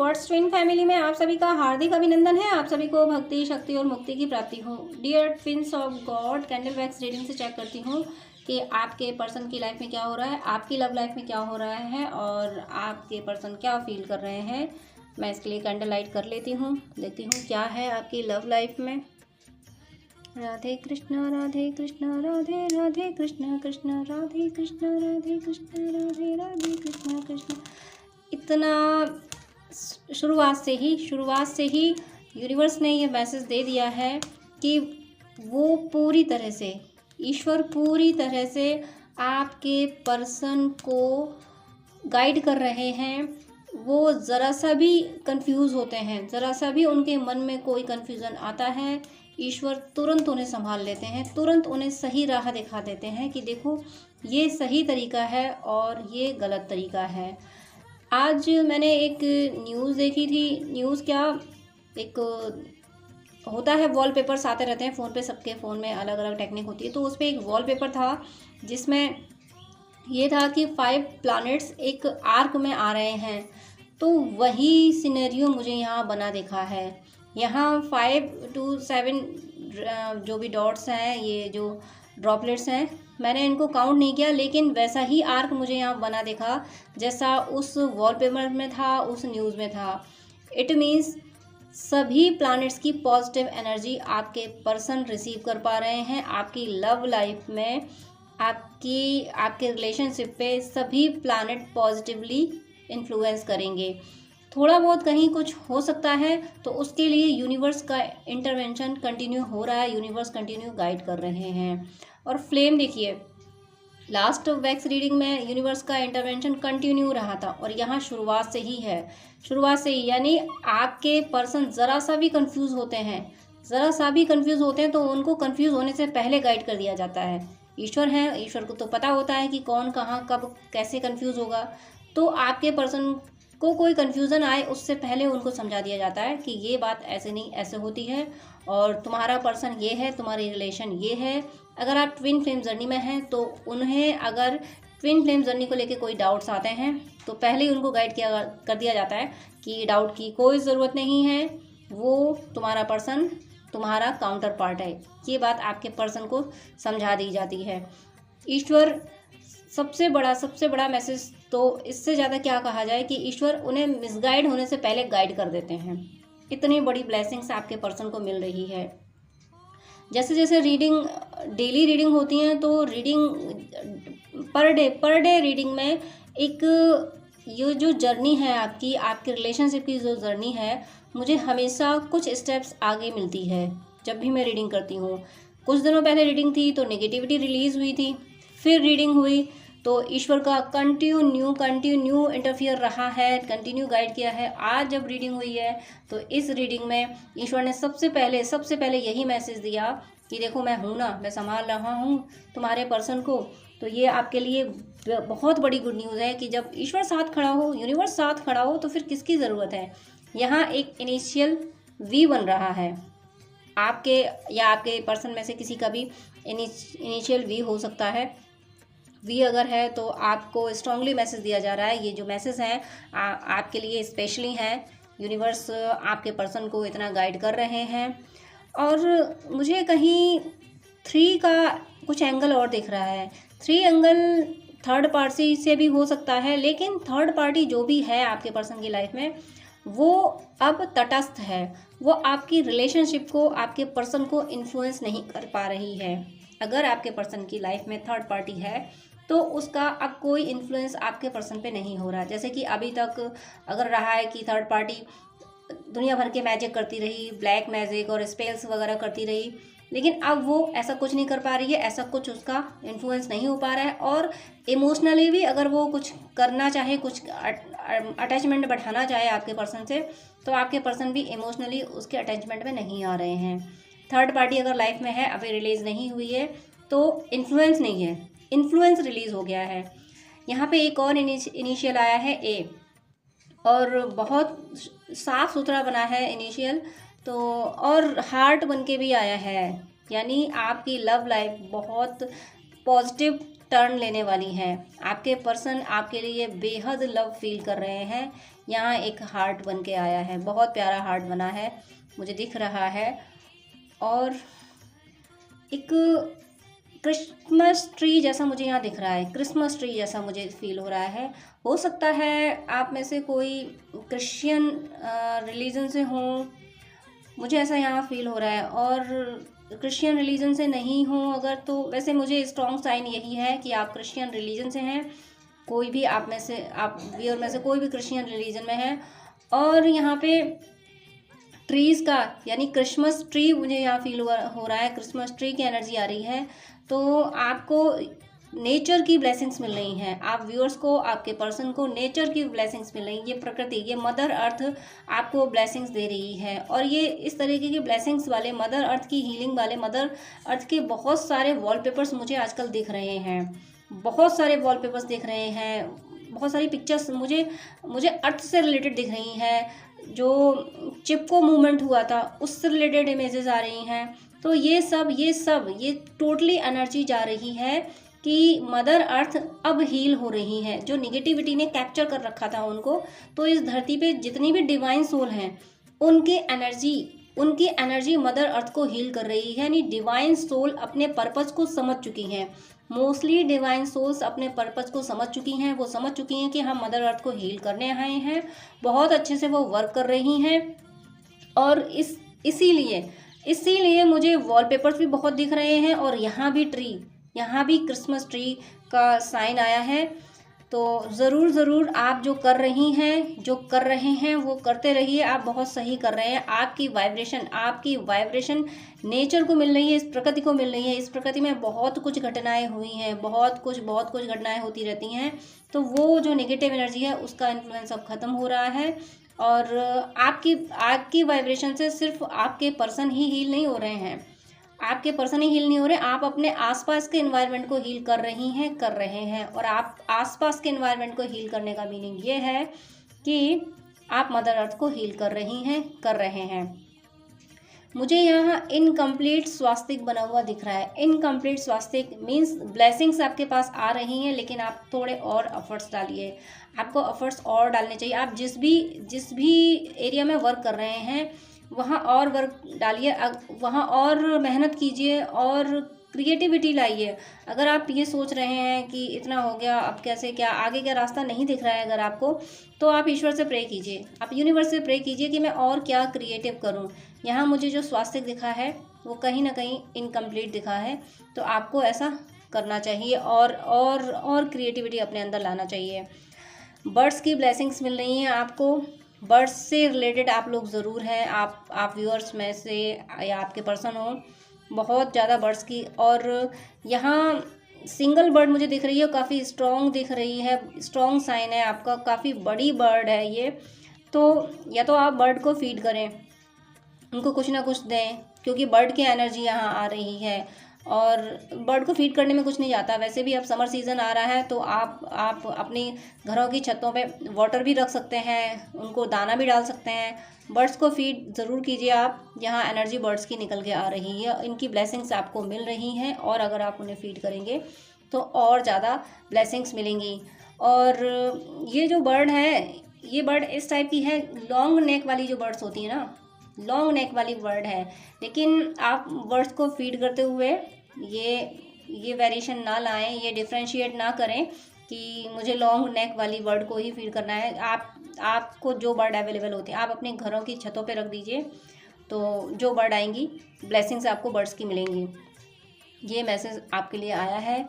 Thoughts twin family में आप सभी का हार्दिक अभिनंदन है। आप सभी को भक्ति, शक्ति और मुक्ति की प्राप्ति हो। Dear twins of God, candle wax reading से चेक करती हूँ कि आपके पर्सन की लाइफ में क्या हो रहा है, आपकी लव लाइफ में क्या हो रहा है और आपके पर्सन क्या फील कर रहे हैं। मैं इसके लिए कैंडल लाइट कर लेती हूँ, देखती हूँ क्या है आपकी लव लाइफ में। राधे कृष्णा राधे कृष्णा राधे राधे कृष्णा कृष्णा राधे कृष्णा राधे कृष्णा राधे राधे कृष्णा कृष्णा। इतना शुरुआत से ही यूनिवर्स ने ये मैसेज दे दिया है कि वो पूरी तरह से, ईश्वर पूरी तरह से आपके पर्सन को गाइड कर रहे हैं। वो ज़रा सा भी कंफ्यूज होते हैं, ज़रा सा भी उनके मन में कोई कंफ्यूजन आता है, ईश्वर तुरंत उन्हें संभाल लेते हैं, तुरंत उन्हें सही राह दिखा देते हैं कि देखो ये सही तरीका है और ये गलत तरीका है। आज मैंने एक न्यूज़ देखी थी। न्यूज़ क्या, एक होता है वॉलपेपर्स आते रहते हैं फ़ोन पे, सबके फ़ोन में अलग अलग टेक्निक होती है। तो उस पर एक वॉलपेपर था जिसमें ये था कि 5 प्लैनेट्स एक आर्क में आ रहे हैं। तो वही सिनेरियो मुझे यहाँ बना दिखा है। यहाँ 5 to 7 जो भी डॉट्स हैं, ये जो ड्रॉपलेट्स हैं, मैंने इनको काउंट नहीं किया, लेकिन वैसा ही आर्क मुझे यहाँ बना दिखा जैसा उस वॉलपेपर में था, उस न्यूज़ में था। इट मीन्स सभी प्लैनेट्स की पॉजिटिव एनर्जी आपके पर्सन रिसीव कर पा रहे हैं। आपकी लव लाइफ में, आपके रिलेशनशिप पे सभी प्लैनेट पॉजिटिवली इन्फ्लुएंस करेंगे। थोड़ा बहुत कहीं कुछ हो सकता है तो उसके लिए यूनिवर्स का इंटरवेंशन कंटिन्यू हो रहा है, यूनिवर्स कंटिन्यू गाइड कर रहे हैं। और फ्लेम देखिए, लास्ट वैक्स रीडिंग में यूनिवर्स का इंटरवेंशन कंटिन्यू रहा था और यहाँ शुरुआत से ही है, शुरुआत से ही। यानी आपके पर्सन ज़रा सा भी कंफ्यूज होते हैं, तो उनको कंफ्यूज होने से पहले गाइड कर दिया जाता है। ईश्वर है, ईश्वर को तो पता होता है कि कौन कहाँ कब कैसे कंफ्यूज होगा। तो आपके पर्सन को कोई कन्फ्यूज़न आए उससे पहले उनको समझा दिया जाता है कि ये बात ऐसे नहीं, ऐसे होती है और तुम्हारा पर्सन ये है, तुम्हारी रिलेशन ये है। अगर आप ट्विन फ्लेम जर्नी में हैं तो उन्हें, अगर ट्विन फ्लेम जर्नी को लेके कोई डाउट्स आते हैं तो पहले ही उनको गाइड कर दिया जाता है कि डाउट की कोई ज़रूरत नहीं है, वो तुम्हारा पर्सन तुम्हारा काउंटर पार्ट है। ये बात आपके पर्सन को समझा दी जाती है। ईश्वर सबसे बड़ा मैसेज, तो इससे ज़्यादा क्या कहा जाए कि ईश्वर उन्हें मिसगाइड होने से पहले गाइड कर देते हैं। इतनी बड़ी ब्लेसिंग्स आपके पर्सन को मिल रही है। जैसे जैसे रीडिंग, डेली रीडिंग होती हैं, तो रीडिंग पर डे रीडिंग में एक ये जो जर्नी है आपके रिलेशनशिप की जो जर्नी है, मुझे हमेशा कुछ स्टेप्स आगे मिलती है जब भी मैं रीडिंग करती हूँ। कुछ दिनों पहले रीडिंग थी तो नेगेटिविटी रिलीज़ हुई थी, फिर रीडिंग हुई तो ईश्वर का कंटिन्यू इंटरफियर रहा है, कंटिन्यू गाइड किया है। आज जब रीडिंग हुई है तो इस रीडिंग में ईश्वर ने सबसे पहले यही मैसेज दिया कि देखो मैं हूँ ना, मैं संभाल रहा हूँ तुम्हारे पर्सन को। तो ये आपके लिए बहुत बड़ी गुड न्यूज़ है कि जब ईश्वर साथ खड़ा हो, यूनिवर्स साथ खड़ा हो, तो फिर किसकी ज़रूरत है। यहाँ एक इनिशियल वी बन रहा है, आपके या आपके पर्सन में से किसी का भी इनिशियल वी हो सकता है। वी अगर है तो आपको स्ट्रांगली मैसेज दिया जा रहा है। ये जो मैसेज हैं आपके लिए स्पेशली हैं। यूनिवर्स आपके पर्सन को इतना गाइड कर रहे हैं। और मुझे कहीं 3 का कुछ एंगल और दिख रहा है। 3 एंगल थर्ड पार्टी से भी हो सकता है, लेकिन थर्ड पार्टी जो भी है आपके पर्सन की लाइफ में, वो अब तटस्थ है। वो आपकी रिलेशनशिप को, आपके पर्सन को इन्फ्लुएंस नहीं कर पा रही है। अगर आपके पर्सन की लाइफ में थर्ड पार्टी है तो उसका अब कोई इन्फ्लुएंस आपके पर्सन पे नहीं हो रहा। जैसे कि अभी तक अगर रहा है कि थर्ड पार्टी दुनिया भर के मैजिक करती रही, ब्लैक मैजिक और स्पेल्स वगैरह करती रही, लेकिन अब वो ऐसा कुछ नहीं कर पा रही है, ऐसा कुछ उसका इन्फ्लुएंस नहीं हो पा रहा है। और इमोशनली भी अगर वो कुछ करना चाहे, कुछ अटैचमेंट बढ़ाना चाहे आपके पर्सन से, तो आपके पर्सन भी इमोशनली उसके अटैचमेंट में नहीं आ रहे हैं। थर्ड पार्टी अगर लाइफ में है, अभी रिलीज़ नहीं हुई है, तो इन्फ्लुएंस नहीं है, इन्फ्लुएंस रिलीज़ हो गया है। यहाँ पे एक और इनिशियल आया है ए, और बहुत साफ़ सुथरा बना है इनिशियल, तो और हार्ट बन के भी आया है। यानी आपकी लव लाइफ बहुत पॉजिटिव टर्न लेने वाली है। आपके पर्सन आपके लिए बेहद लव फील कर रहे हैं। यहाँ एक हार्ट बन के आया है, बहुत प्यारा हार्ट बना है, मुझे दिख रहा है। और एक क्रिसमस ट्री जैसा मुझे यहाँ दिख रहा है, क्रिसमस ट्री जैसा मुझे फील हो रहा है। हो सकता है आप में से कोई क्रिश्चियन रिलीजन से हो, मुझे ऐसा यहाँ फील हो रहा है। और क्रिश्चियन रिलीजन से नहीं हो अगर, तो वैसे मुझे स्ट्रॉन्ग साइन यही है कि आप क्रिश्चियन रिलीजन से हैं। कोई भी आप में से, आप व्यूअर में से कोई भी क्रिश्चियन रिलीजन में है। और यहाँ पे ट्रीज़ का यानी क्रिसमस ट्री मुझे यहाँ फील हो रहा है, क्रिसमस ट्री की एनर्जी आ रही है। तो आपको नेचर की ब्लेसिंग्स मिल रही हैं, आप व्यूअर्स को, आपके पर्सन को नेचर की ब्लेसिंग्स मिल रही हैं। ये प्रकृति, ये मदर अर्थ आपको ब्लेसिंग्स दे रही है। और ये इस तरीके की ब्लेसिंग्स वाले, मदर अर्थ की हीलिंग वाले, मदर अर्थ के बहुत सारे वॉलपेपर्स मुझे आजकल दिख रहे हैं, बहुत सारे वॉलपेपर्स दिख रहे हैं, बहुत सारी पिक्चर्स मुझे अर्थ से रिलेटेड दिख रही हैं। जो चिपको मूवमेंट हुआ था उससे रिलेटेड इमेजेस आ रही हैं। तो ये टोटली एनर्जी जा रही है कि मदर अर्थ अब हील हो रही है। जो निगेटिविटी ने कैप्चर कर रखा था उनको, तो इस धरती पे जितनी भी डिवाइन सोल हैं उनकी एनर्जी मदर अर्थ को हील कर रही है। यानी डिवाइन सोल अपने पर्पस को समझ चुकी हैं, मोस्टली डिवाइन सोल्स अपने पर्पस को समझ चुकी हैं। वो समझ चुकी हैं कि हम मदर अर्थ को हील करने आए हैं, बहुत अच्छे से वो वर्क कर रही हैं। और इसीलिए मुझे वॉलपेपर्स भी बहुत दिख रहे हैं। और यहाँ भी क्रिसमस ट्री का साइन आया है। तो ज़रूर आप जो कर रहे हैं वो करते रहिए, आप बहुत सही कर रहे हैं। आपकी वाइब्रेशन नेचर को मिल रही है, इस प्रकृति को मिल रही है। इस प्रकृति में बहुत कुछ घटनाएं हुई हैं, बहुत कुछ घटनाएं होती रहती हैं। तो वो जो नेगेटिव एनर्जी है उसका इन्फ्लुएंस अब ख़त्म हो रहा है। और आपकी वाइब्रेशन से सिर्फ आपके पर्सन ही हील नहीं हो रहे हैं, आप अपने आसपास के एनवायरनमेंट को हील कर रहे हैं। और आप आसपास के एनवायरनमेंट को हील करने का मीनिंग ये है कि आप मदर अर्थ को हील कर रहे हैं। मुझे यहाँ इनकम्प्लीट स्वास्तिक बना हुआ दिख रहा है। इनकम्प्लीट स्वास्तिक मीन्स ब्लेसिंग्स आपके पास आ रही हैं, लेकिन आप थोड़े और एफर्ट्स डालिए, आपको एफर्ट्स और डालने चाहिए। आप जिस भी एरिया में वर्क कर रहे हैं वहाँ और वर्क डालिए, वहाँ और मेहनत कीजिए और क्रिएटिविटी लाइए। अगर आप ये सोच रहे हैं कि इतना हो गया, अब कैसे, क्या आगे, क्या रास्ता नहीं दिख रहा है अगर आपको, तो आप ईश्वर से प्रे कीजिए, आप यूनिवर्स से प्रे कीजिए कि मैं और क्या क्रिएटिव करूं। यहाँ मुझे जो स्वास्थ्य दिखा है वो कहीं ना कहीं इनकम्प्लीट दिखा है। तो आपको ऐसा करना चाहिए और क्रिएटिविटी अपने अंदर लाना चाहिए। बर्ड्स की ब्लेसिंग्स मिल रही हैं आपको, बर्ड्स से रिलेटेड आप लोग ज़रूर हैं, आप व्यूअर्स में से या आपके पर्सन हो, बहुत ज़्यादा बर्ड्स की। और यहाँ सिंगल बर्ड मुझे दिख रही है, काफ़ी स्ट्रॉन्ग दिख रही है, स्ट्रॉन्ग साइन है आपका, काफ़ी बड़ी बर्ड है ये। तो या तो आप बर्ड को फीड करें, उनको कुछ ना कुछ दें, क्योंकि बर्ड की एनर्जी यहाँ आ रही है। और बर्ड को फीड करने में कुछ नहीं जाता, वैसे भी अब समर सीज़न आ रहा है तो आप अपनी घरों की छतों पे वाटर भी रख सकते हैं, उनको दाना भी डाल सकते हैं। बर्ड्स को फीड ज़रूर कीजिए आप, यहाँ एनर्जी बर्ड्स की निकल के आ रही है, इनकी ब्लेसिंग्स आपको मिल रही हैं। और अगर आप उन्हें फीड करेंगे तो और ज़्यादा ब्लेसिंग्स मिलेंगी। और ये जो बर्ड है, ये बर्ड इस टाइप की है, लॉन्ग नेक वाली जो बर्ड्स होती है ना, लॉन्ग नेक वाली बर्ड है। लेकिन आप बर्ड्स को फीड करते हुए ये वेरिएशन ना लाएं, ये डिफ्रेंशिएट ना करें कि मुझे लॉन्ग नेक वाली बर्ड को ही फीड करना है। आपको जो बर्ड अवेलेबल होती है आप अपने घरों की छतों पे रख दीजिए, तो जो बर्ड आएंगी ब्लेसिंग्स आपको बर्ड्स की मिलेंगी। ये मैसेज आपके लिए आया है।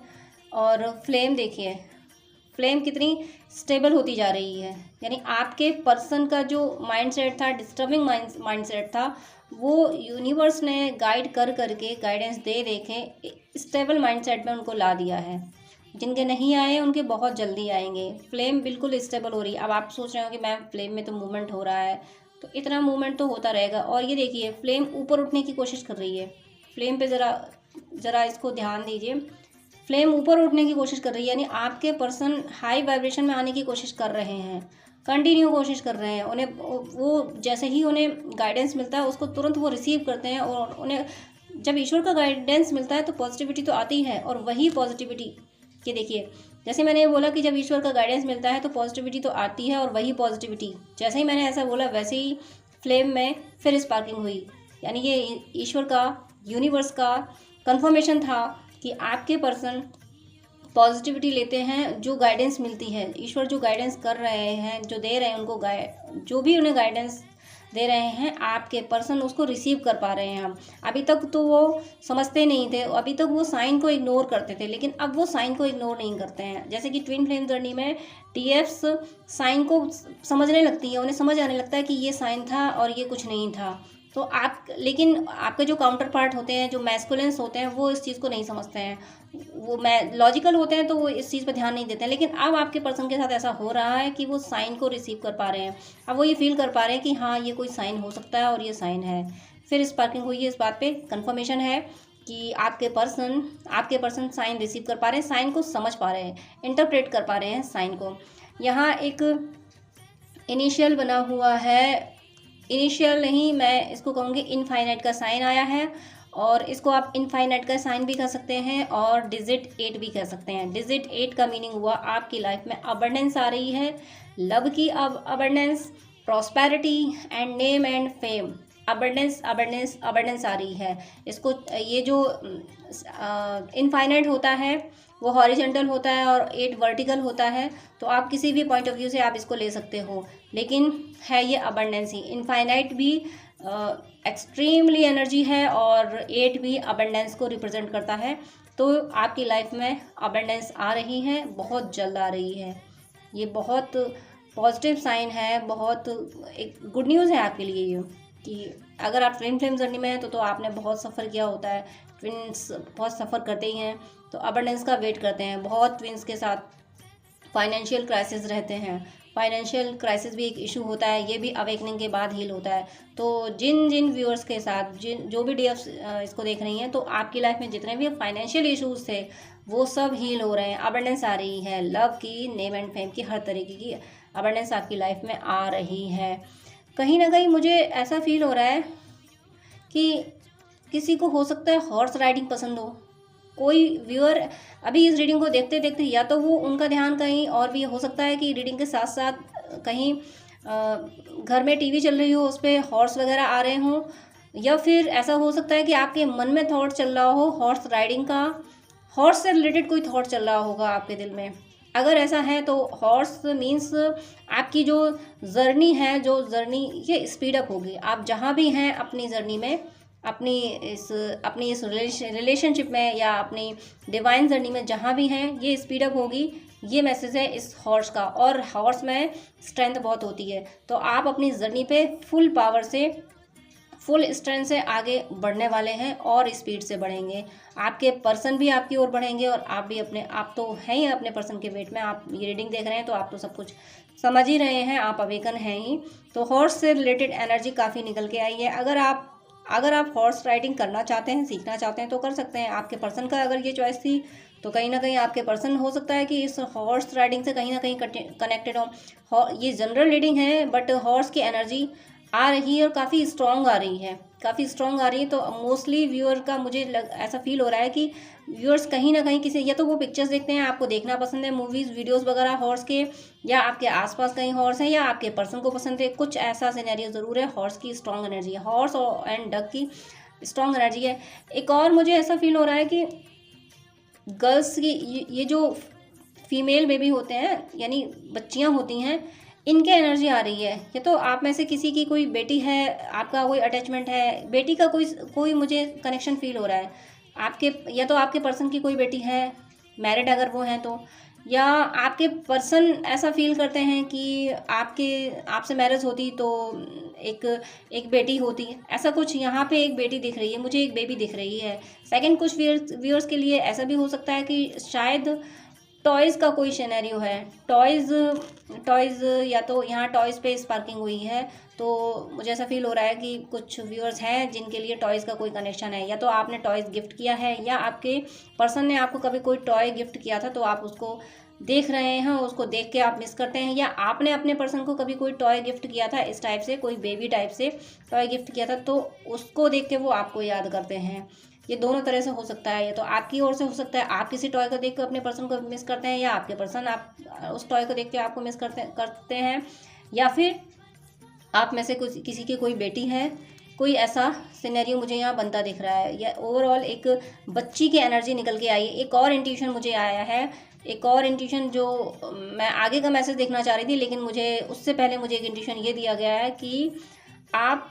और फ्लेम देखिए, फ्लेम कितनी स्टेबल होती जा रही है। यानी आपके पर्सन का जो माइंडसेट था, डिस्टर्बिंग माइंडसेट था, वो यूनिवर्स ने गाइड करके गाइडेंस दे के स्टेबल माइंडसेट में उनको ला दिया है। जिनके नहीं आए उनके बहुत जल्दी आएंगे। फ्लेम बिल्कुल स्टेबल हो रही है। अब आप सोच रहे हो कि मैम फ्लेम में तो मूवमेंट हो रहा है, तो इतना मूवमेंट तो होता रहेगा। और ये देखिए फ्लेम ऊपर उठने की कोशिश कर रही है, फ्लेम पे ज़रा इसको ध्यान दीजिए, फ्लेम ऊपर उठने की कोशिश कर रही है। यानी आपके पर्सन हाई वाइब्रेशन में आने की कोशिश कर रहे हैं, कंटिन्यू कोशिश कर रहे हैं। उन्हें वो जैसे ही उन्हें गाइडेंस मिलता है उसको तुरंत वो रिसीव करते हैं। और उन्हें जब ईश्वर का गाइडेंस मिलता है तो पॉजिटिविटी तो आती है, और वही पॉजिटिविटी कि देखिए, जैसे मैंने बोला कि जब ईश्वर का गाइडेंस मिलता है तो पॉजिटिविटी तो आती है, और वही पॉजिटिविटी जैसे ही मैंने ऐसा बोला वैसे ही फ्लेम में फिर स्पार्किंग हुई। यानी ये ईश्वर का, यूनिवर्स का कंफर्मेशन था कि आपके पर्सन पॉजिटिविटी लेते हैं, जो गाइडेंस मिलती है, ईश्वर जो गाइडेंस कर रहे हैं, जो दे रहे हैं उनको जो भी उन्हें गाइडेंस दे रहे हैं, आपके पर्सन उसको रिसीव कर पा रहे हैं। अभी तक तो वो समझते नहीं थे, अभी तक वो साइन को इग्नोर करते थे, लेकिन अब वो साइन को इग्नोर नहीं करते हैं। जैसे कि ट्विन फ्लेम जर्नी में टीएफ्स साइन को समझने लगती है, उन्हें समझ आने लगता है कि ये साइन था और ये कुछ नहीं था। तो आप, लेकिन आपके जो काउंटर पार्ट होते हैं, जो मैस्कुलिन्स होते हैं, वो इस चीज़ को नहीं समझते हैं। वो लॉजिकल होते हैं तो वो इस चीज़ पर ध्यान नहीं देते हैं। लेकिन अब आपके पर्सन के साथ ऐसा हो रहा है कि वो साइन को रिसीव कर पा रहे हैं। अब वो ये फील कर पा रहे हैं कि हाँ, ये कोई साइन हो सकता है और ये साइन है। फिर स्पार्किंग हुई है, इस बात पे कंफर्मेशन है कि आपके पर्सन साइन रिसीव कर पा रहे हैं, साइन को समझ पा रहे हैं, इंटरप्रेट कर पा रहे हैं साइन को। यहाँ एक इनिशियल बना हुआ है, इनिशियल नहीं, मैं इसको कहूँगी इनफाइनाइट का साइन आया है, और इसको आप इनफाइनाइट का साइन भी कह सकते हैं और डिजिट 8 भी कह सकते हैं। डिजिट 8 का मीनिंग हुआ आपकी लाइफ में अबंडेंस आ रही है, लव की abundance, prosperity and name and fame. Abundance abundance abundance आ रही है। इसको, ये जो इनफाइनाइट होता है वो हॉरिजेंटल होता है और 8 वर्टिकल होता है, तो आप किसी भी पॉइंट ऑफ व्यू से आप इसको ले सकते हो, लेकिन है ये अबंडेंस ही। इनफाइनाइट भी एक्सट्रीमली एनर्जी है और 8 भी अबंडेंस को रिप्रेजेंट करता है। तो आपकी लाइफ में अबंडेंस आ रही है, बहुत जल्द आ रही है। ये बहुत पॉजिटिव साइन है, बहुत एक गुड न्यूज़ है आपके लिए ये, कि अगर आप ट्विन फ्लेम जर्नी में हैं तो आपने बहुत सफ़र किया होता है। ट्विन्स बहुत सफ़र करते ही हैं, तो अबंडेंस का वेट करते हैं। बहुत ट्विन्स के साथ फाइनेंशियल क्राइसिस रहते हैं, फाइनेंशियल क्राइसिस भी एक इशू होता है, ये भी अवेकनिंग के बाद हील होता है। तो जिन व्यूअर्स के साथ, जो भी डीएफ इसको देख रही हैं, तो आपकी लाइफ में जितने भी फाइनेंशियल इश्यूज थे वो सब हील हो रहे हैं। अबंडेंस आ रही है, लव की, नेम एंड फेम की, हर तरीके की अबंडेंस आपकी लाइफ में आ रही है। कहीं ना कहीं मुझे ऐसा फील हो रहा है कि किसी को हो सकता है हॉर्स राइडिंग पसंद हो। कोई व्यूअर अभी इस रीडिंग को देखते देखते या तो वो उनका ध्यान कहीं और भी हो सकता है कि रीडिंग के साथ साथ कहीं घर में टीवी चल रही हो, उस पर हॉर्स वगैरह आ रहे हों, या फिर ऐसा हो सकता है कि आपके मन में थॉट चल रहा हो हॉर्स राइडिंग का, हॉर्स से रिलेटेड कोई थॉट चल रहा होगा आपके दिल में। अगर ऐसा है तो हॉर्स मीन्स आपकी जो जर्नी है, जो जर्नी ये स्पीड अप होगी। आप जहाँ भी हैं अपनी जर्नी में, अपनी इस रिलेशनशिप में या अपनी डिवाइन जर्नी में जहाँ भी हैं, ये स्पीड अप होगी। ये मैसेज है इस हॉर्स का, और हॉर्स में स्ट्रेंथ बहुत होती है। तो आप अपनी जर्नी पे फुल पावर से, फुल स्ट्रेंथ से आगे बढ़ने वाले हैं और स्पीड से बढ़ेंगे। आपके पर्सन भी आपकी ओर बढ़ेंगे और आप भी आप तो हैं ही अपने पर्सन के वेट में। आप ये रीडिंग देख रहे हैं तो आप तो सब कुछ समझ ही रहे हैं, आप अवेकन हैं ही। तो हॉर्स से रिलेटेड एनर्जी काफ़ी निकल के आई है। अगर आप हॉर्स राइडिंग करना चाहते हैं, सीखना चाहते हैं तो कर सकते हैं। आपके पर्सन का अगर ये चॉइस थी तो कहीं ना कहीं आपके पर्सन हो सकता है कि इस हॉर्स राइडिंग से कहीं ना कहीं कनेक्टेड हो। ये जनरल रीडिंग है, बट हॉर्स की एनर्जी आ रही है और काफ़ी स्ट्रॉन्ग आ रही है, काफ़ी स्ट्रॉन्ग आ रही है। तो मोस्टली व्यूअर का मुझे ऐसा फील हो रहा है कि व्यूअर्स कहीं ना कहीं किसी, या तो वो पिक्चर्स देखते हैं, आपको देखना पसंद है मूवीज़ वीडियोस वगैरह हॉर्स के, या आपके आसपास कहीं हॉर्स हैं, या आपके पर्सन को पसंद है। कुछ ऐसा सिनेरियो ज़रूर है। हॉर्स की स्ट्रॉन्ग एनर्जी है, हॉर्स एंड डक की स्ट्रॉन्ग एनर्जी है। एक और मुझे ऐसा फील हो रहा है कि गर्ल्स की ये जो फीमेल बेबी होते हैं, यानी बच्चियाँ होती हैं, इनके एनर्जी आ रही है। या तो आप में से किसी की कोई बेटी है, आपका कोई अटैचमेंट है, बेटी का कोई मुझे कनेक्शन फील हो रहा है आपके, या तो आपके पर्सन की कोई बेटी है, मैरिड अगर वो हैं तो, या आपके पर्सन ऐसा फील करते हैं कि आपसे मैरिज होती तो एक बेटी होती। ऐसा कुछ यहाँ पे एक बेटी दिख रही है, मुझे एक बेबी दिख रही है। सेकंड, कुछ व्यूअर्स के लिए ऐसा भी हो सकता है कि शायद टॉयज़ का कोई सिनेरियो है। टॉयज़ या तो यहाँ टॉयज़ पे स्पार्किंग हुई है। तो मुझे ऐसा फील हो रहा है कि कुछ व्यूअर्स हैं जिनके लिए टॉयज़ का कोई कनेक्शन है। या तो आपने टॉयज़ गिफ्ट किया है, या आपके पर्सन ने आपको कभी कोई टॉय गिफ्ट किया था तो आप उसको देख रहे हैं, उसको देख के आप मिस करते हैं। या आपने अपने पर्सन को कभी कोई टॉय गिफ्ट किया था, इस टाइप से कोई बेबी टाइप से टॉय गिफ्ट किया था, तो उसको देख के वो आपको याद करते हैं। ये दोनों तरह से हो सकता है। या तो आपकी ओर से हो सकता है, आप किसी टॉय को देख कर अपने पर्सन को मिस करते हैं, या आपके पर्सन आप उस टॉय को देख के आपको मिस करते हैं, या फिर आप में से कुछ किसी की कोई बेटी है। कोई ऐसा सिनेरियो मुझे यहाँ बनता दिख रहा है, या ओवरऑल एक बच्ची की एनर्जी निकल के आई है। एक और इंट्यूशन मुझे आया है, एक और इंट्यूशन जो मैं आगे का मैसेज देखना चाह रही थी, लेकिन मुझे उससे पहले मुझे एक इंट्यूशन ये दिया गया है कि आप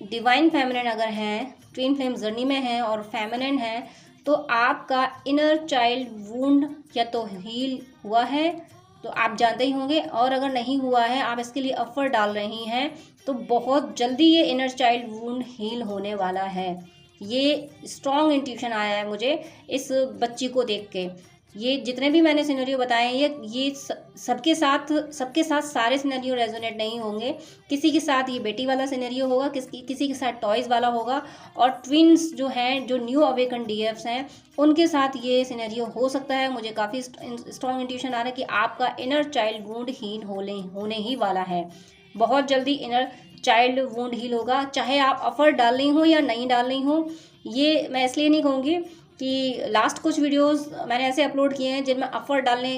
डिवाइन फेमिनिन अगर हैं, ट्विन फ्लेम जर्नी में हैं और फेमिनिन हैं, तो आपका इनर चाइल्ड वुंड या तो हील हुआ है, तो आप जानते ही होंगे, और अगर नहीं हुआ है, आप इसके लिए एफर्ट डाल रही हैं, तो बहुत जल्दी ये इनर चाइल्ड वुंड हील होने वाला है। ये स्ट्रॉन्ग इंट्यूशन आया है मुझे इस बच्ची को देख के। ये जितने भी मैंने सिनेरियो बताए हैं, ये सबके साथ सारे सिनेरियो रेजोनेट नहीं होंगे। किसी के साथ ये बेटी वाला सिनेरियो होगा, किसी के साथ टॉयज़ वाला होगा, और ट्विन्स जो हैं, जो न्यू अवेकन डीएफ्स हैं, उनके साथ ये सिनेरियो हो सकता है। मुझे काफ़ी स्ट्रॉन्ग इंट्यूशन आ रहा है कि आपका इनर चाइल्ड वुंड हील होने ही वाला है। बहुत जल्दी इनर चाइल्ड वुंड हील होगा, चाहे आप एफर्ट डाल रही हो या नहीं डाल रही हो। ये मैं इसलिए नहीं कहूँगी कि लास्ट कुछ वीडियोस मैंने ऐसे अपलोड किए हैं जिनमें एफर्ट डालने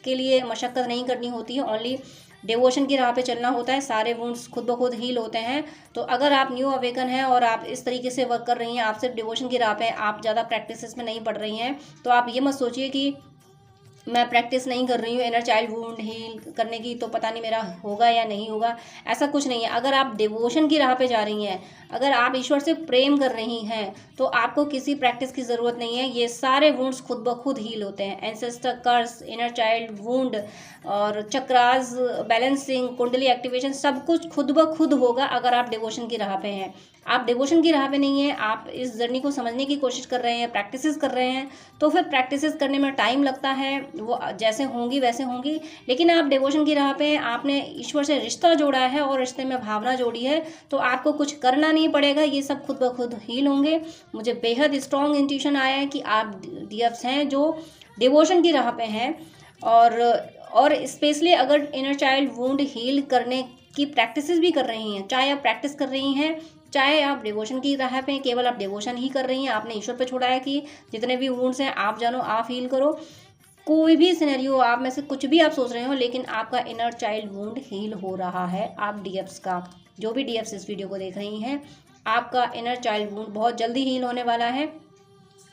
के लिए मशक्क़त नहीं करनी होती है, ओनली डिवोशन की राह पे चलना होता है, सारे वुंड्स खुद ब खुद हील होते हैं। तो अगर आप न्यू अवेकन हैं और आप इस तरीके से वर्क कर रही हैं, आप सिर्फ डिवोशन की राह पे, आप ज़्यादा प्रैक्टिसेस में नहीं पढ़ रही हैं, तो आप ये मत सोचिए कि मैं प्रैक्टिस नहीं कर रही हूँ इनर चाइल्ड वुंड हील करने की, तो पता नहीं मेरा होगा या नहीं होगा। ऐसा कुछ नहीं है। अगर आप डिवोशन की राह पे जा रही हैं, अगर आप ईश्वर से प्रेम कर रही हैं, तो आपको किसी प्रैक्टिस की ज़रूरत नहीं है। ये सारे वुंड्स खुद ब खुद हील होते हैं। एंसेस्टर कर्स, इनर चाइल्ड वुंड और चक्रास बैलेंसिंग, कुंडली एक्टिवेशन, सब कुछ खुद ब खुद होगा अगर आप डिवोशन की राह पे हैं। आप डिवोशन की राह पे नहीं है, आप इस जर्नी को समझने की कोशिश कर रहे हैं, प्रैक्टिसेस कर रहे हैं, तो फिर प्रैक्टिसेस करने में टाइम लगता है, वो जैसे होंगी वैसे होंगी। लेकिन आप डिवोशन की राह पे हैं, आपने ईश्वर से रिश्ता जोड़ा है और रिश्ते में भावना जोड़ी है, तो आपको कुछ करना नहीं पड़ेगा, ये सब खुद ब खुद हील होंगे। मुझे बेहद स्ट्रॉन्ग इंट्यूशन आया है कि आप डीएफ्स हैं जो डिवोशन की राह पे हैं, और स्पेशली अगर इनर चाइल्ड वुंड हील करने की प्रैक्टिसेस भी कर रही हैं, चाहे आप प्रैक्टिस कर रही हैं, चाहे आप डिवोशन की राह पे, केवल आप डिवोशन ही कर रही हैं, आपने ईश्वर पे छोड़ा है कि जितने भी वुंड्स हैं आप जानो, आप हील करो। कोई भी सिनेरियो आप में से कुछ भी आप सोच रहे हो, लेकिन आपका इनर चाइल्ड वुंड हील हो रहा है। आप डीएफ्स का, जो भी डीएफ्स इस वीडियो को देख रही हैं, आपका इनर चाइल्ड वुंड बहुत जल्दी हील होने वाला है।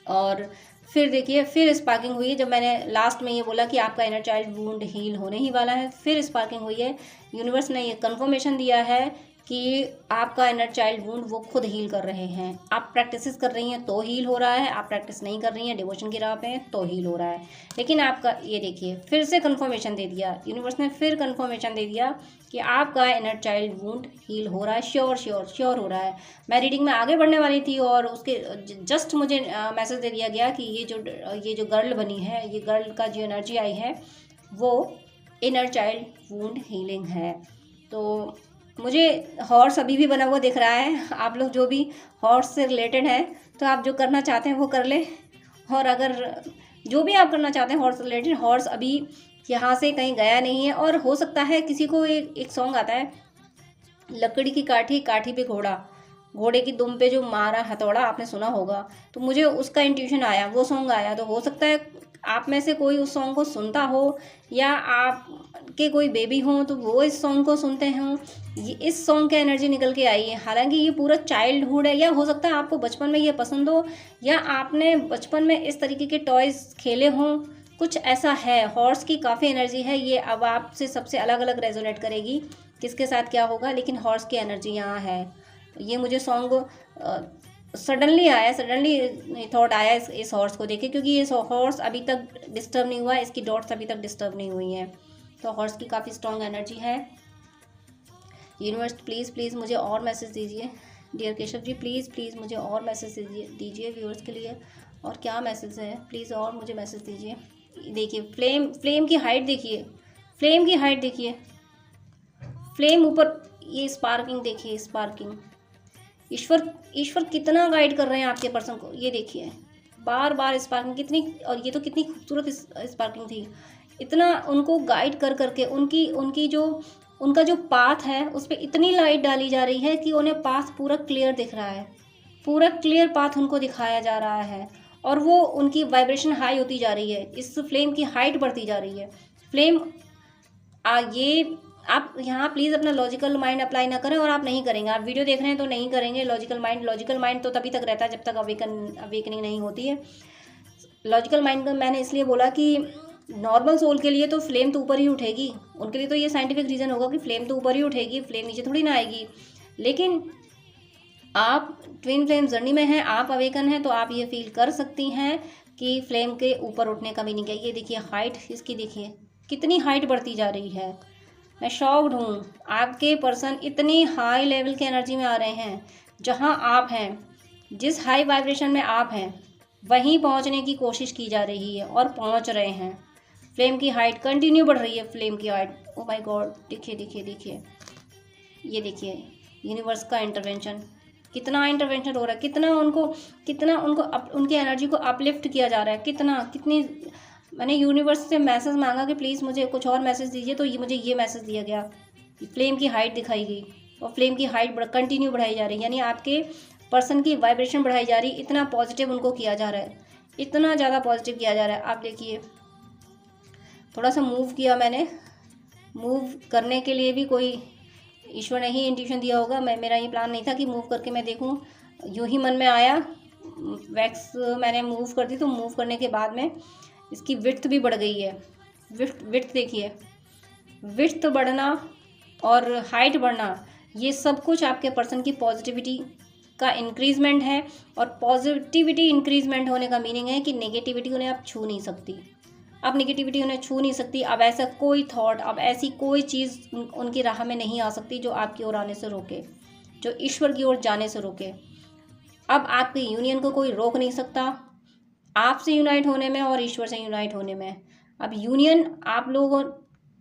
और फिर देखिए, फिर स्पार्किंग हुई है। जब मैंने लास्ट में ये बोला कि आपका इनर चाइल्ड वुंड हील होने ही वाला है, फिर स्पार्किंग हुई है। यूनिवर्स ने ये कंफर्मेशन दिया है कि आपका इनर चाइल्ड वुंड वो खुद हील कर रहे हैं। आप प्रैक्टिसेस कर रही हैं तो हील हो रहा है, आप प्रैक्टिस नहीं कर रही हैं, डिवोशन की राह पे हैं, तो हील हो रहा है। लेकिन आपका ये देखिए, फिर से कंफर्मेशन दे दिया यूनिवर्स ने, फिर कंफर्मेशन दे दिया कि आपका इनर चाइल्ड वुंड हील हो रहा है। श्योर हो रहा है। मैं रीडिंग में आगे बढ़ने वाली थी और उसके जस्ट मुझे मैसेज दे दिया गया कि ये जो गर्ल बनी है, ये गर्ल का जो एनर्जी आई है, वो इनर चाइल्ड वुंड हीलिंग है। तो मुझे हॉर्स अभी भी बना हुआ दिख रहा है। आप लोग जो भी हॉर्स से रिलेटेड हैं, तो आप जो करना चाहते हैं वो कर लें। और अगर जो भी आप करना चाहते हैं हॉर्स से रिलेटेड, हॉर्स अभी यहाँ से कहीं गया नहीं है। और हो सकता है किसी को एक सॉन्ग आता है, लकड़ी की काठी, काठी पे घोड़ा, घोड़े की दुम पे जो मारा हथौड़ा, आपने सुना होगा। तो मुझे उसका इंट्यूशन आया, वो सॉन्ग आया। तो हो सकता है आप में से कोई उस सॉन्ग को सुनता हो, या आप के कोई बेबी हो तो वो इस सॉन्ग को सुनते हों। ये इस सॉन्ग की एनर्जी निकल के आई है। हालांकि ये पूरा चाइल्डहुड है, या हो सकता है आपको बचपन में ये पसंद हो, या आपने बचपन में इस तरीके के टॉयज़ खेले हों, कुछ ऐसा है। हॉर्स की काफ़ी एनर्जी है, ये अब आपसे सबसे अलग अलग रेजोनेट करेगी किसके साथ क्या होगा, लेकिन हॉर्स की एनर्जी यहाँ है। ये मुझे सॉन्ग सडनली आया, सडनली थॉट आया इस हॉर्स को देखे, क्योंकि ये हॉर्स अभी तक डिस्टर्ब नहीं हुआ है, इसकी डॉट्स अभी तक डिस्टर्ब नहीं हुई हैं। तो हॉर्स की काफ़ी स्ट्रॉन्ग एनर्जी है। यूनिवर्स प्लीज़ मुझे और मैसेज दीजिए। डियर केशव जी प्लीज़ मुझे और मैसेज दीजिए व्यूअर्स के लिए। और क्या मैसेज है, प्लीज़ और मुझे मैसेज दीजिए। देखिए फ्लेम की हाइट देखिए, फ्लेम की हाइट देखिए, फ्लेम ऊपर, ये स्पार्किंग देखिए, स्पार्किंग। ईश्वर कितना गाइड कर रहे हैं आपके पर्सन को, ये देखिए बार बार स्पार्किंग कितनी, और ये तो कितनी खूबसूरत स्पार्किंग थी। इतना उनको गाइड कर करके उनका जो पाथ है उस पर इतनी लाइट डाली जा रही है कि उन्हें पाथ पूरा क्लियर दिख रहा है। पूरा क्लियर पाथ उनको दिखाया जा रहा है और वो उनकी वाइब्रेशन हाई होती जा रही है, इस फ्लेम की हाइट बढ़ती जा रही है। फ्लेम ये आप यहाँ प्लीज़ अपना लॉजिकल माइंड अप्लाई ना करें, और आप नहीं करेंगे, आप वीडियो देख रहे हैं तो नहीं करेंगे लॉजिकल माइंड तो तभी तक रहता है जब तक अवेकनिंग नहीं होती है। लॉजिकल माइंड का मैंने इसलिए बोला कि नॉर्मल सोल के लिए तो फ्लेम तो ऊपर ही उठेगी, उनके लिए तो ये साइंटिफिक रीज़न होगा कि फ्लेम तो ऊपर ही उठेगी, फ्लेम नीचे थोड़ी ना आएगी। लेकिन आप ट्विन फ्लेम जर्नी में हैं, आप अवेकन हैं, तो आप ये फील कर सकती हैं कि फ्लेम के ऊपर उठने का मीनिंग है। ये देखिए हाइट इसकी, देखिए कितनी हाइट बढ़ती जा रही है। मैं शॉक्ड हूँ, आपके पर्सन इतनी हाई लेवल की एनर्जी में आ रहे हैं। जहाँ आप हैं, जिस हाई वाइब्रेशन में आप हैं, वहीं पहुँचने की कोशिश की जा रही है और पहुँच रहे हैं। फ्लेम की हाइट कंटिन्यू बढ़ रही है, फ्लेम की हाइट। ओ माय गॉड, देखिए देखिए देखिए, ये देखिए यूनिवर्स का इंटरवेंशन, कितना इंटरवेंशन हो रहा है, कितना उनको उनकी एनर्जी को अपलिफ्ट किया जा रहा है, कितनी। मैंने यूनिवर्स से मैसेज मांगा कि प्लीज़ मुझे कुछ और मैसेज दीजिए, तो मुझे ये मैसेज दिया गया, फ्लेम की हाइट दिखाई गई और फ्लेम की हाइट कंटिन्यू बढ़ाई जा रही है, यानी आपके पर्सन की वाइब्रेशन बढ़ाई जा रही है। इतना पॉजिटिव उनको किया जा रहा है, इतना ज़्यादा पॉजिटिव किया जा रहा है। आप देखिए, थोड़ा सा मूव किया मैंने, मूव करने के लिए भी कोई ईश्वर ने ही इंट्यूशन दिया होगा। मेरा ये प्लान नहीं था कि मूव करके मैं देखूं, यूं ही मन में आया, वैक्स मैंने मूव कर दी। तो मूव करने के बाद में इसकी विड्थ भी बढ़ गई है। विड्थ देखिए, विड्थ बढ़ना और हाइट बढ़ना, ये सब कुछ आपके पर्सन की पॉजिटिविटी का इंक्रीजमेंट है। और पॉजिटिविटी इंक्रीजमेंट होने का मीनिंग है कि नेगेटिविटी उन्हें आप छू नहीं सकती। अब नेगेटिविटी उन्हें छू नहीं सकती। अब ऐसा कोई थॉट, अब ऐसी कोई चीज़ उनकी राह में नहीं आ सकती जो आपकी ओर आने से रोके, जो ईश्वर की ओर जाने से रोके। अब आपकी यूनियन को कोई रोक नहीं सकता, आपसे यूनाइट होने में और ईश्वर से यूनाइट होने में। अब यूनियन, आप लोग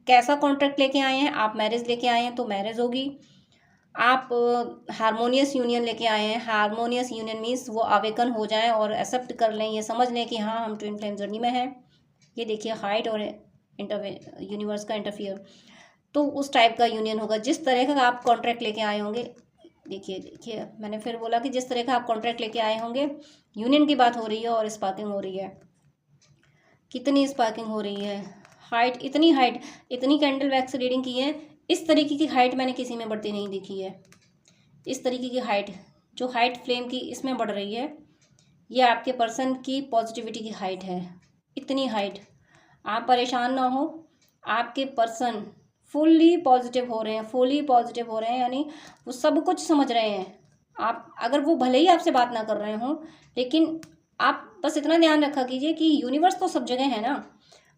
कैसा कॉन्ट्रैक्ट लेके आए हैं, आप मैरिज लेके आए हैं तो मैरिज होगी। आप हारमोनियस यूनियन लेके आए हैं, हारमोनियस यूनियन मीन्स वो अवेकन हो जाएं और एक्सेप्ट कर लें, ये समझ लें कि हाँ हम ट्विन फ्लेम जर्नी में हैं। ये देखिए हाइट और यूनिवर्स का इंटरफियर, तो उस टाइप का यूनियन होगा जिस तरह का आप कॉन्ट्रैक्ट लेके आए होंगे। देखिए देखिए, मैंने फिर बोला कि जिस तरह का आप कॉन्ट्रैक्ट लेके आए होंगे, यूनियन की बात हो रही है और स्पार्किंग हो रही है। कितनी स्पार्किंग हो रही है, हाइट, इतनी कैंडल वैक्स रीडिंग की है। इस तरीके की हाइट मैंने किसी में बढ़ती नहीं देखी है। इस तरीके की हाइट, जो हाइट फ्लेम की इसमें बढ़ रही है, ये आपके पर्सन की पॉजिटिविटी की हाइट है। इतनी हाइट, आप परेशान ना हो, आपके पर्सन फुल्ली पॉजिटिव हो रहे हैं, यानी वो सब कुछ समझ रहे हैं। आप अगर वो भले ही आपसे बात ना कर रहे हों, लेकिन आप बस इतना ध्यान रखा कीजिए कि यूनिवर्स तो सब जगह है ना।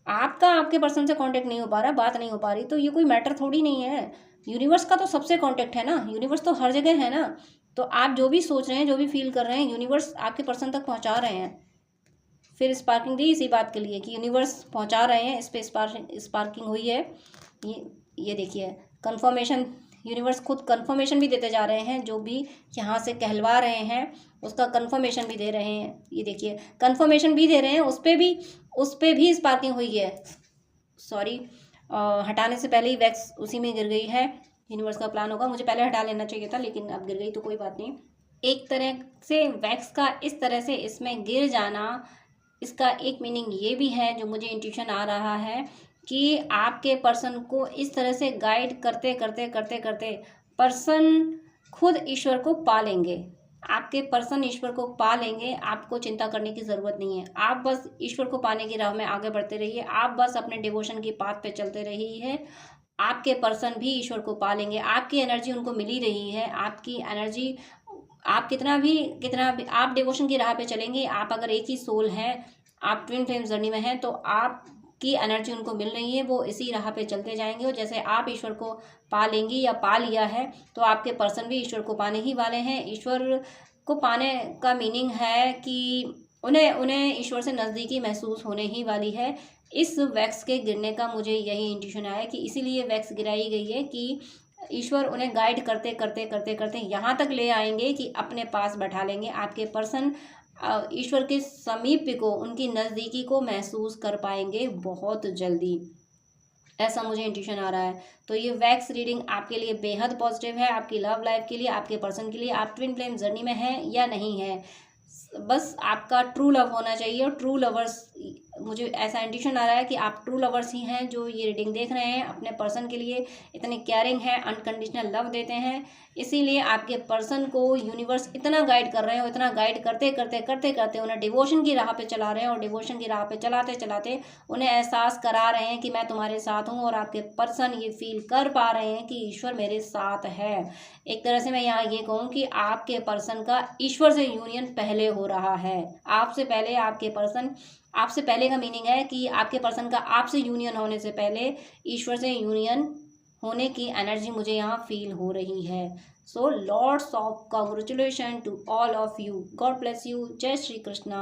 आपका आपके पर्सन से कांटेक्ट नहीं हो पा रहा, बात नहीं हो पा रही, तो ये कोई मैटर थोड़ी नहीं है। यूनिवर्स का तो सबसे कांटेक्ट है ना, यूनिवर्स तो हर जगह है ना। तो आप जो भी सोच रहे हैं, जो भी फील कर रहे हैं, यूनिवर्स आपके पर्सन तक पहुंचा रहे हैं। फिर स्पार्किंग दी इसी बात के लिए कि यूनिवर्स पहुंचा रहे हैं, इस पर स्पार्किंग हुई है। ये देखिए कंफर्मेशन, यूनिवर्स खुद कंफर्मेशन भी देते जा रहे हैं, जो भी यहाँ से कहलवा रहे हैं उसका कंफर्मेशन भी दे रहे हैं। ये देखिए कंफर्मेशन भी दे रहे हैं, उस पर भी स्पार्किंग हुई है। सॉरी, हटाने से पहले ही वैक्स उसी में गिर गई है। यूनिवर्स का प्लान होगा, मुझे पहले हटा लेना चाहिए था, लेकिन अब गिर गई तो कोई बात नहीं। एक तरह से वैक्स का इस तरह से इसमें गिर जाना, इसका एक मीनिंग ये भी है जो मुझे इंट्यूशन आ रहा है कि आपके पर्सन को इस तरह से गाइड करते करते पर्सन खुद ईश्वर को पा लेंगे। आपके पर्सन ईश्वर को पा लेंगे, आपको चिंता करने की ज़रूरत नहीं है। आप बस ईश्वर को पाने की राह में आगे बढ़ते रहिए, आप बस अपने डिवोशन की पाथ पे चलते रहिए। आपके पर्सन भी ईश्वर को पा लेंगे, आपकी एनर्जी उनको मिली रही है। आपकी एनर्जी, आप कितना भी आप डिवोशन की राह पे चलेंगे। आप अगर एक ही सोल हैं, आप ट्विन फ्लेम जर्नी में हैं, तो आपकी एनर्जी उनको मिल रही है, वो इसी राह पे चलते जाएंगे। और जैसे आप ईश्वर को पा लेंगी या पा लिया है, तो आपके पर्सन भी ईश्वर को पाने ही वाले हैं। ईश्वर को पाने का मीनिंग है कि उन्हें ईश्वर से नज़दीकी महसूस होने ही वाली है। इस वैक्स के गिरने का मुझे यही इंट्यूशन आया कि इसीलिए वैक्स गिराई गई है कि ईश्वर उन्हें गाइड करते यहाँ तक ले आएंगे कि अपने पास बैठा लेंगे। आपके पर्सन ईश्वर के समीप को, उनकी नज़दीकी को महसूस कर पाएंगे बहुत जल्दी। ऐसा मुझे इंट्यूशन आ रहा है। तो ये वैक्स रीडिंग आपके लिए बेहद पॉजिटिव है, आपकी लव लाइफ के लिए, आपके पर्सन के लिए। आप ट्विन फ्लेम जर्नी में हैं या नहीं है, बस आपका ट्रू लव होना चाहिए। और ट्रू लवर्स, मुझे ऐसा इंट्यूशन आ रहा है कि आप ट्रू लवर्स ही हैं जो ये रीडिंग देख रहे हैं, अपने पर्सन के लिए इतने केयरिंग हैं, अनकंडीशनल लव देते हैं। इसीलिए आपके पर्सन को यूनिवर्स इतना गाइड कर रहे हैं, इतना गाइड करते करते करते करते उन्हें डिवोशन की राह पे चला रहे हैं, और डिवोशन की राह पे चलाते चलाते उन्हें एहसास करा रहे हैं कि मैं तुम्हारे साथ हूँ। और आपके पर्सन ये फील कर पा रहे हैं कि ईश्वर मेरे साथ है। एक तरह से मैं यहाँ ये कहूँ कि आपके पर्सन का ईश्वर से यूनियन पहले हो रहा है, आपसे पहले। आपके पर्सन आपसे पहले का मीनिंग है कि आपके पर्सन का आपसे यूनियन होने से पहले ईश्वर से यूनियन होने की एनर्जी मुझे यहाँ फील हो रही है। So lots of congratulation to all of you. God bless you. जय श्री कृष्णा।